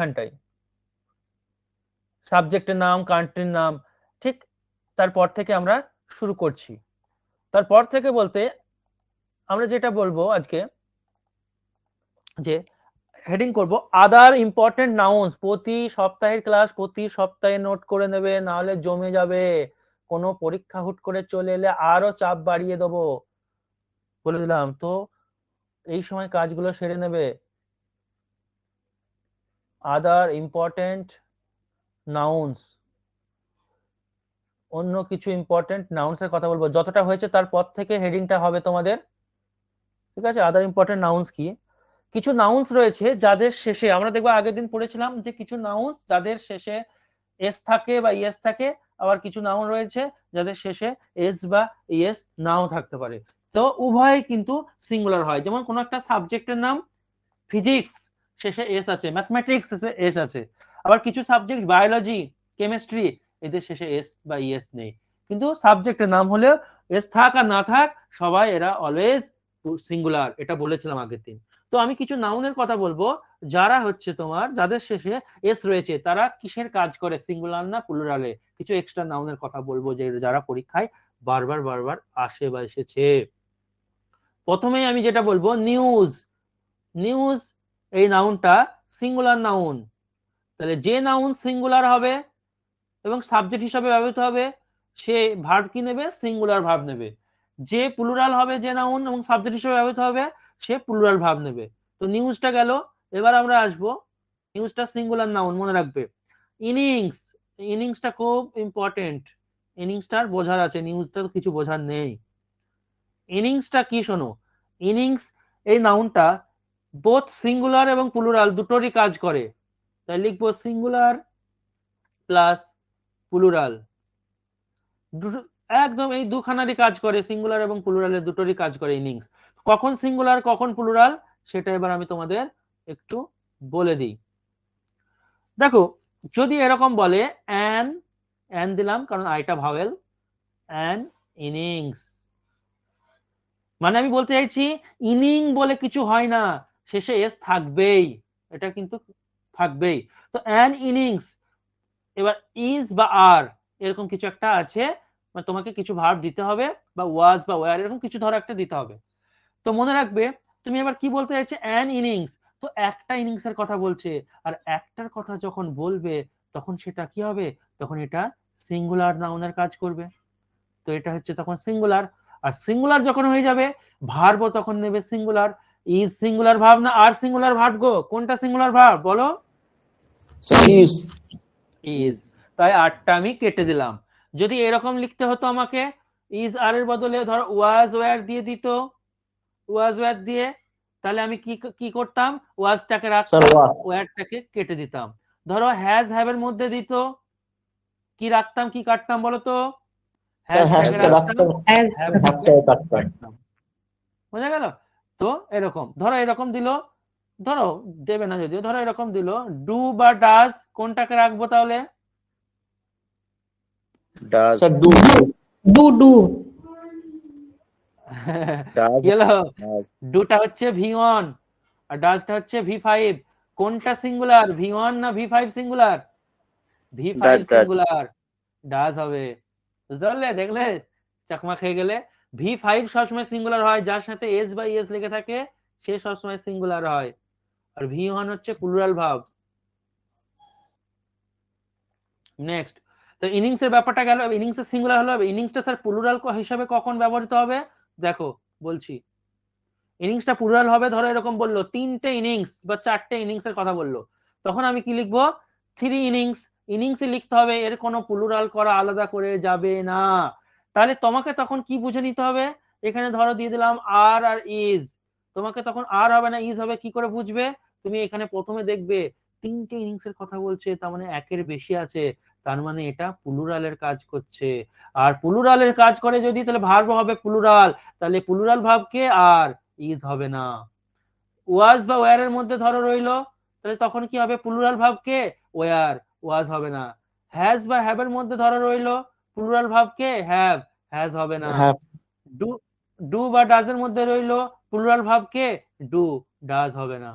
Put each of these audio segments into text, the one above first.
এখানটাই সাবজেক্টের নাম, কান্ট্রির নাম, ঠিক তারপর থেকে আমরা শুরু করছি। তারপর থেকে বলতে আমরা যেটা বলবো আজকে, যে হেডিং করব আদার ইম্পর্টেন্ট নাউন্স। প্রতি সপ্তাহের ক্লাস প্রতি সপ্তাহে নোট করে নেবে, না হলে জমে যাবে। কোনো পরীক্ষা হুট করে চলে এলে আরো চাপ বাড়িয়ে দেবো, বলে দিলাম তো। এই সময় কাজগুলো সেরে নেবে। আদার ইম্পর্টেন্ট নাউন্স, অন্য কিছু ইম্পর্টেন্ট নাউন্স এর কথা বলবো। যতটা হয়েছে তারপর থেকে হেডিংটা হবে তোমাদের, ঠিক আছে? আদার ইম্পর্টেন্ট নাউন্স কি? কিছু নাউন্স রয়েছে যাদের শেষে, আমরা দেখবো আগের দিন পড়েছিলাম যে কিছু নাউন্স যাদের শেষে এস থাকে বা ইএস থাকে, আবার কিছু নাউন রয়েছে যাদের শেষে এস বা ইএস নাও থাকতে পারে। তো উভয় কিন্তু সিঙ্গুলার হয়। যেমন কোন একটা সাবজেক্টের নাম ফিজিক্স, শেষে এস আছে, ম্যাথমেটিক্স শেষে এস আছে। আবার কিছু সাবজেক্ট বায়োলজি, কেমিস্ট্রি, এদের শেষে এস বা ইএস নেই। কিন্তু সাবজেক্টের নাম হলেও এস থাক আর না থাক, সবাই এরা অলওয়েজ সিঙ্গুলার, এটা বলেছিলাম আগের দিন। তো আমি কিছু নাউনের কথা বলবো যারা হচ্ছে তোমার, যাদের শেষে এস রয়েছে, তারা কিসের কাজ করে, সিঙ্গুলার না প্লুরালে। কিছু এক্সট্রা নাউনের কথা বলবো যে যারা পরীক্ষায় বারবার বারবার আসে বা এসেছে। প্রথমেই আমি যেটা বলবো নিউজ। নিউজ এই নাউনটা সিঙ্গুলার নাউন। তাহলে যে নাউন সিঙ্গুলার হবে এবং সাবজেক্ট হিসাবে ব্যবহৃত হবে, সে ভার্ব কি নেবে? সিঙ্গুলার ভার্ব নেবে। যে প্লুরাল হবে যে নাউন এবং সাবজেক্ট হিসাবে ব্যবহৃত হবে, সে প্লুরাল ভার্ব নেবে। তো নিউজটা গেল। এবার আমরা আসবো, নিউজটা সিঙ্গুলার নাউন, মনে রাখবে। ইনিংস, ইনিংসটা খুব ইম্পর্টেন্ট। ইনিংসটার বোঝার আছে, নিউজটা তো কিছু বোঝার নেই। ইনিংসটা কি শোনো, ইনিংস এই নাউনটা বোথ সিঙ্গুলার এবং প্লুরাল দুটোরই কাজ করে। তাই লিখবো সিঙ্গুলার প্লাস প্লুরাল, একদম এই দুখানারই কাজ করে, সিঙ্গুলার এবং প্লুরালের দুটোরই কাজ করে ইনিংস। কখন সিঙ্গুলার কখন প্লুরাল সেটা এবার আমি তোমাদের একটু বলে দিই। দেখো, যদি এরকম বলে অ্যান, অ্যান দিলাম কারণ আইটা ভাওয়েল, অ্যান ইনিংস, মানে আমি বলতে চাইছি ইনিং বলে কিছু হয় না, শেষে এস থাকবেই, এটা কিন্তু থাকবেই। তো অ্যান ইনিংস, এবার ইজ বা আর এরকম কিছু একটা আছে, মানে তোমাকে কিছু ভার্ব দিতে হবে, বা ওয়াজ বা ওয়ার এরকম কিছু ধরো একটা দিতে হবে। তো মনে রাখবে, তুমি এবার কি বলতে চাইছে, অ্যান ইনিংস, তো একটা ইনিংস এর কথা বলছে। আর একটার কথা যখন বলবে তখন সেটা কি হবে? তখন এটা সিঙ্গুলার নাউনের কাজ করবে। তো এটা হচ্ছে তখন সিঙ্গুলার। আর সিঙ্গুলার যখন হয়ে যাবে, ভার্বও তখন নেবে সিঙ্গুলার। ইজ সিঙ্গুলার ভার্ব না আর সিঙ্গুলার ভার্ব গো? কোনটা সিঙ্গুলার ভার্ব বলো? ইজ। ইজ। তাই আরটা আমি কেটে দিলাম। যদি এরকম লিখতে হতো আমাকে, ইজ আর এর বদলে ধর ওয়াজ ওয়্যার দিয়ে দিত, ওয়াজ ওয়্যার দিয়ে, তাহলে আমি কি কি করতাম? ওয়াজটাকে স্যার রাখতাম, ওয়াজ। ওয়্যারটাকে কেটে দিতাম। ধরো হ্যাজ হ্যাভ এর মধ্যে দিত, কি রাখতাম কি কাটতাম বলো তো? স্যার হ্যাজটাকে হ্যাশটা রাখতাম, রাখতাম, হ্যাভটাকে হ্যাশটাকে কাটতাম। কাটতাম। বোঝা গেল? তো এরকম ধরো, এরকম দিল, ধরো দেবে না যদিও, ধরো এরকম দিল ডু বা ডাজ, কোনটাকে রাখবো তাহলে? Does. Sir do. Do do does. কি হলো? ডাজ। ডুটা হচ্ছে ভি1 আর ডাজটা হচ্ছে ভি5। কোনটা সিঙ্গুলার, ভি1 না V five singular? V five does. Does. Singular, does হবে। বুঝতে পারলে? দেখলে চাকমা খেয়ে গেলে। ভি5 সবসময় সিঙ্গুলার হয়, যার সাথে এস বা ইএস লেগে থাকে সে সবসময় সিঙ্গুলার হয়। আর ভি1 হচ্ছে প্লুরাল ভার্ব। নেক্সট, তো ইনিংস এর ব্যাপারটা গেল। ইনিংস এর সিঙ্গুলার হলো, ইনিংসটা স্যার প্লুরাল হিসাবে কখন ব্যবহৃত হবে? দেখো বলছি, ইনিংসটা প্লুরাল হবে, ধরো এরকম বললো তিনটে ইনিংস বা চারটে ইনিংস এর কথা বললো, তখন আমি কি লিখবো? 3 ইনিংস। ইনিংসই লিখতে হবে, এর কোনো প্লুরাল করা আলাদা করে যাবে না। তাহলে তোমাকে তখন কি বুঝে নিতে হবে? এখানে ধরো দিয়ে দিলাম আর আর ইজ, তোমাকে তখন আর হবে না ইজ হবে, কি করে বুঝবে? তুমি এখানে প্রথমে দেখবে তিনটে ইনিংস এর কথা বলছে, তার মানে একের বেশি আছে, তার মানে এটা প্লুরালের কাজ করছে। আর প্লুরালের কাজ করে যদি, তাহলে ভার্ব হবে প্লুরাল, তাহলে প্লুরাল ভাবকে আর ইজ হবে না। ওয়াজ বা ওয়ার এর মধ্যে ধরো রইলো, তাহলে তখন কি হবে? প্লুরাল ভাবকে ওয়ার, ওয়াজ হবে না। হ্যাজ বা হ্যাভ এর মধ্যে ধরো রইলো, প্লুরাল ভাবকে হ্যাভ, হ্যাজ হবে না। হ্যাঁ ডু, ডু বা ডাজ এর মধ্যে রইলো, প্লুরাল ভাবকে ডু, ডাজ হবে না।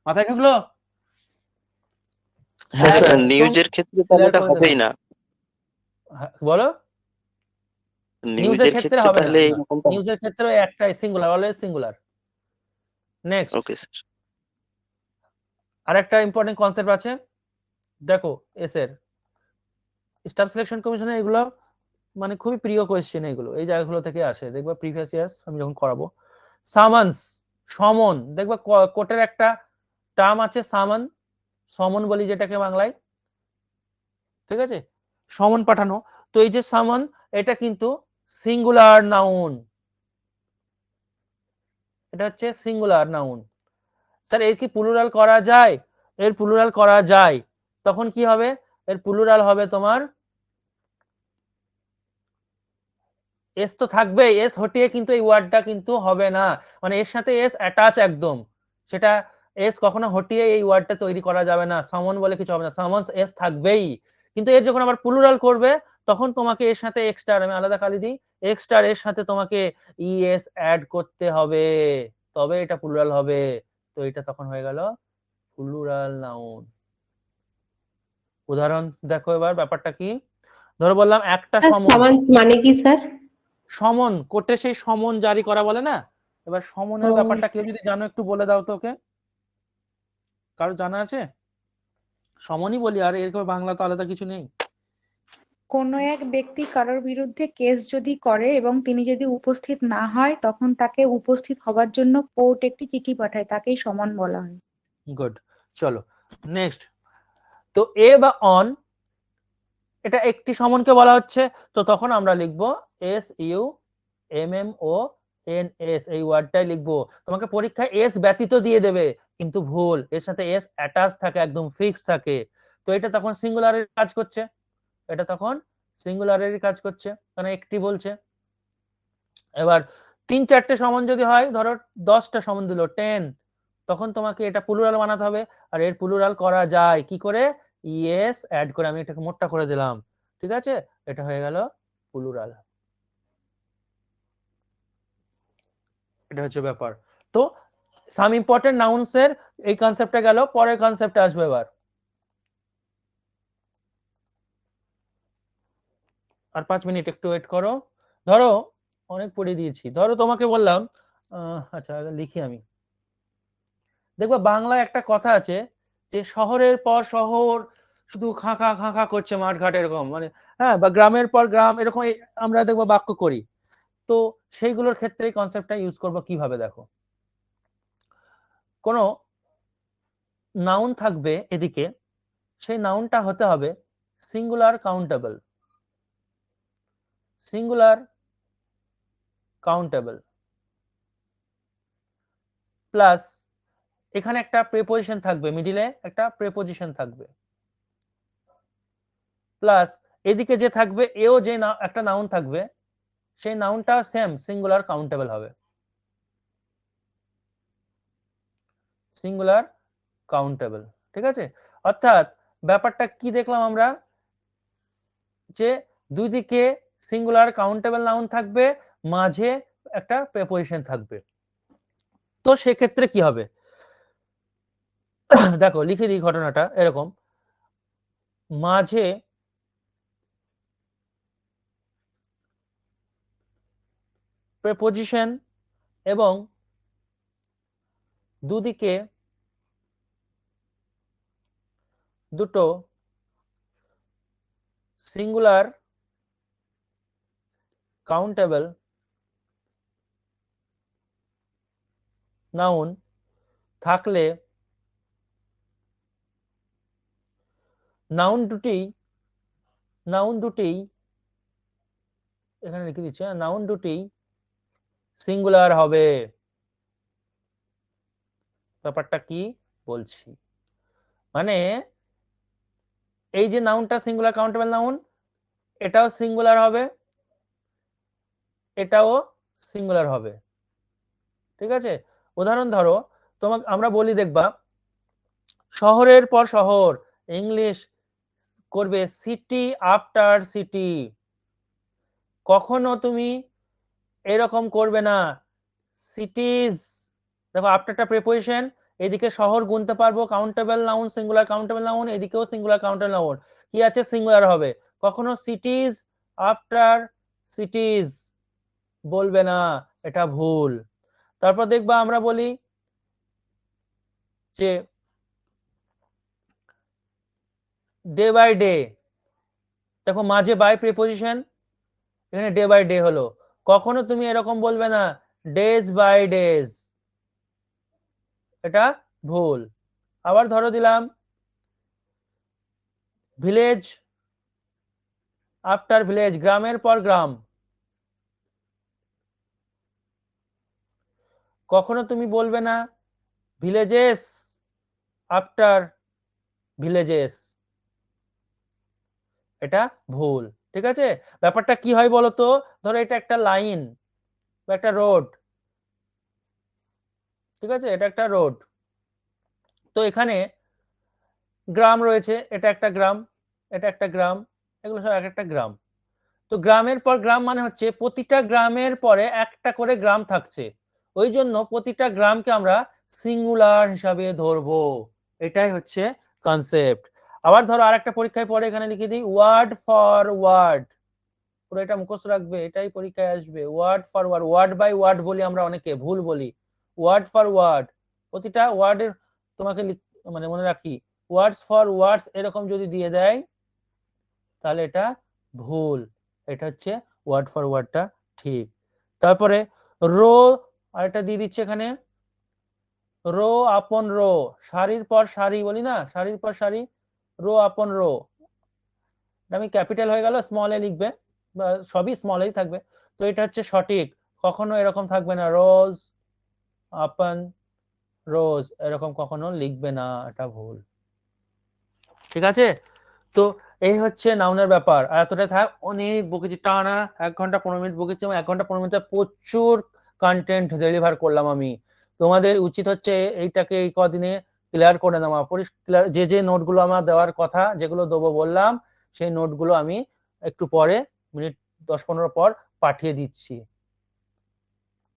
মাথায় ঢুকলো? হ্যাঁ স্যার একদম নিউজের ক্ষেত্রে ক্লিয়ার তাহলে এটা করে হবেই দিলাম। না। বলো। নিউজের নিউজের ক্ষেত্রে ক্ষেত্রে হবে না, তাহলে না এরকমটা। নিউজের ক্ষেত্রে ওই একটাই singular, always singular. Next okay sir. আরেকটা ইম্পর্টেন্ট কনসেপ্ট আছে, দেখো এসের স্টাফ সিলেকশন কমিশনের এগুলো মানে খুবই প্রিয় কোয়েশ্চেন, এগুলো এই জায়গাগুলো থেকে আসে, দেখবা প্রিভিয়াস ইয়ার্স আমি যখন করাবো। সামান্স, সমন, দেখবা কোর্টের একটা টার্ম আছে সামন, সমন বলি যেটাকে বাংলায়, ঠিক আছে, সমন পাঠানো। তো এই যে সামন, এটা কিন্তু সিঙ্গুলার নাউন, এটা হচ্ছে সিঙ্গুলার নাউন। স্যার এর কি প্লুরাল করা যায়? এর প্লুরাল করা যায়, তখন কি হবে? এর প্লুরাল হবে তোমার এস, তো থাকবে এস হটিয়ে, কিন্তু এই ওয়ার্ডটা কিন্তু হবে না, মানে এর সাথে এস অ্যাটাচ একদম, সেটা এস কখনো হটিয়ে এই ওয়ার্ডটা তৈরি করা যাবে না, সামন বলে কিছু হবে না, সামন্স এস থাকবেই। কিন্তু এর যখন আবার প্লুরাল করবে, তখন তোমাকে এর সাথে এক্সট্রা, আমি আলাদা কালি দিই, এক্সট্রা এর সাথে তোমাকে ইএস অ্যাড করতে হবে, তবে এটা প্লুরাল হবে। তো এটা তখন হয়ে গেল প্লুরাল নাউন। উদাহরণ দেখো এবার ব্যাপারটা কি, ধরো বললাম একটা সমন, সামান্স মানে কি স্যার? সমন কোর্টে সেই সমন জারি করা বলে না, এবার সমনের ও। ব্যাপারটা কেউ যদি জানো একটু বলে দাও তো ওকে, কারো জানা আছে? সমনই বলি, আর এরকম বাংলা তো আলাদা কিছু নেই। কোনো এক ব্যক্তি কারোর বিরুদ্ধে কেস যদি করে এবং তিনি যদি উপস্থিত না হয়, তখন তাকে উপস্থিত হবার জন্য কোর্ট একটি চিঠি পাঠায়, তাকেই সমন বলা হয়। গুড, চলো নেক্সট। তো এ বা অন, এটা একটি সমনকে বলা হচ্ছে, তো তখন আমরা লিখবো S U M M O N S, এই ওয়ার্ডটাই লিখবো। তোমাকে পরীক্ষায় এস ব্যতীত দিয়ে দেবে, কিন্তু ভুল, এর সাথে এস অ্যাটাচ থাকে, একদম ফিক্স থাকে। তো এটা তখন সিঙ্গুলারের কাজ করছে, এটা তখন সিঙ্গুলারেরই কাজ করছে, কারণ একটি বলছে। এবার 3-4টে সমন যদি হয়, ধরো 10টা সমন দিল 10, তখন তোমাকে এটা প্লুরাল বানাতে হবে। আর এর প্লুরাল করা যায় কি করে? ইএস অ্যাড করে, আমি এটাকে মোটা করে দিলাম, ঠিক আছে, এটা হয়ে গেল প্লুরাল। এটা হচ্ছে ব্যাপার। তো সাম ইম্পর্টেন্ট নাউন্স এর এই কনসেপ্টটা গেল, পরের কনসেপ্টে আসবে এবার। আর 5 মিনিট একটু ওয়েট করো। ধরো অনেক পড়ে দিয়েছি, ধরো তোমাকে বললাম, আচ্ছা আগে লিখি আমি। দেখবা বাংলায় একটা কথা আছে যে শহরের পর শহর শুধু খাঁখা খাঁখা করছে মাঠঘাট, এরকম মানে, হ্যাঁ, বা গ্রামের পর গ্রাম, এরকম আমরা দেখবো বাক্য করি। তো সেইগুলোর ক্ষেত্রে কনসেপ্টটা ইউজ করব কিভাবে, দেখো কোনো নাউন থাকবে এদিকে, সেই নাউনটা হতে হবে singular countable, singular countable plus এখানে একটা প্রেপোজিশন থাকবে, মিডিলে একটা প্রেপোজিশন থাকবে, প্লাস এদিকে যে থাকবে এও যে একটা নাউন থাকবে, সেই নাউনটা সেম সিঙ্গুলার কাউন্টেবল হবে, সিঙ্গুলার কাউন্টেবল, ঠিক আছে। অর্থাৎ ব্যাপারটা কি দেখলাম আমরা, যে দুই দিকে সিঙ্গুলার কাউন্টেবল নাউন থাকবে, মাঝে একটা প্রেপোজিশন থাকবে। তো সেক্ষেত্রে কি হবে, দেখো লিখে দিই ঘটনাটা এরকম, মাঝে প্রেপোজিশন এবং দুদিকে দুটো সিঙ্গুলার কাউন্টেবল নাউন থাকলে নাউন দুটি এখানে লিখে দিচ্ছি, নাউন দুটি সিঙ্গুলার হবে। ব্যাপারটা কি বলছি, মানে এই যে নাউনটা সিঙ্গুলার কাউন্টেবল নাউন, এটাও সিঙ্গুলার হবে, এটাও সিঙ্গুলার হবে, ঠিক আছে। উদাহরণ ধরো, তোমাকে আমরা বলি দেখবা শহরের পর শহর, ইংলিশ করবে সিটি আফটার সিটি, কখনো তুমি এরকম করবে না সিটিজ, দেখো আফটারটা প্রেপোজিশন, এদিকে শহর গুনতে পারবো, countable noun, singular countable noun, এদিকেও সিঙ্গুলার কাউন্টেবল নাউন, কি আছে সিঙ্গুলার হবে। কখনো সিটিজ আফটার সিটিজ বলবে না, এটা ভুল। তারপর দেখবা আমরা বলি যে ডে বাই ডে, দেখো মাঝে বাই প্রিপোজিশন, এখানে ডে বাই ডে হলো, কখনো তুমি এরকম বলবে না ডেজ বাই ডেজ, এটা ভুল। আবার ধরো দিলাম ভিলেজ আফটার ভিলেজ, গ্রামের পর গ্রাম, কখনো তুমি বলবে না ভিলেজেস আফটার ভিলেজেস, এটা ভুল। ঠিক আছে, ব্যাপারটা কি হয় বলো তো, ধরো এটা একটা লাইন বা একটা রোড, ঠিক আছে, এটা একটা রোড, তো এখানে গ্রাম রয়েছে, এটা একটা গ্রাম, এটা একটা গ্রাম, এগুলো সব এক একটা গ্রাম। তো গ্রামের পর গ্রাম মানে হচ্ছে প্রতিটা গ্রামের পরে একটা করে গ্রাম থাকছে, ওই জন্য প্রতিটা গ্রামকে আমরা সিঙ্গুলার হিসাবে ধরবো, এটাই হচ্ছে কনসেপ্ট। আবার ধরো আরেকটা পরীক্ষায় পরে এখানে লিখে দিই ওয়ার্ড ফর ওয়ার্ড, পুরো এটা মুখস্থ রাখবে, এটাই পরীক্ষায় আসবে। Word for word, word by word বলি আমরা, অনেকে ভুল বলি, ওয়ার্ড ফর ওয়ার্ড, প্রতিটা ওয়ার্ডের তোমাকে মানে মনে রাখি, ওয়ার্ডস ফর ওয়ার্ডস এরকম যদি দিয়ে দেয় তাহলে এটা ভুল, এটা হচ্ছে ওয়ার্ড ফর ওয়ার্ডটা ঠিক। তারপরে রো, আরেকটা দিয়ে দিচ্ছে এখানে রো আপন রো, সারির পর সারি বলি না, সারির পর সারি, রো আপন রো, আমি ক্যাপিটাল হয়ে গেল, স্মল এ লিখবে, বা সবই স্মল এই থাকবে, তো এটা হচ্ছে সঠিক, কখনো এরকম থাকবে না রোজ আপন রোজ, এরকম কখনো লিখবে না, এটা ভুল। ঠিক আছে, তো এই হচ্ছে নাউনের ব্যাপার। আর এতটা থাক, অনেক বকেছি, টানা 1 ঘন্টা 15 মিনিট বকেছি, এবং 1 ঘন্টা 15 মিনিটে প্রচুর কন্টেন্ট ডেলিভার করলাম আমি। তোমাদের উচিত হচ্ছে এইটাকে এই কদিনে ক্লিয়ার করে নেওয়া, পরিষ্কার যে যে নোটগুলো আমার দেওয়ার কথা, যেগুলো দেবো বললাম, সেই নোটগুলো আমি একটু পরে, মিনিট 10-15 পর পাঠিয়ে দিচ্ছি।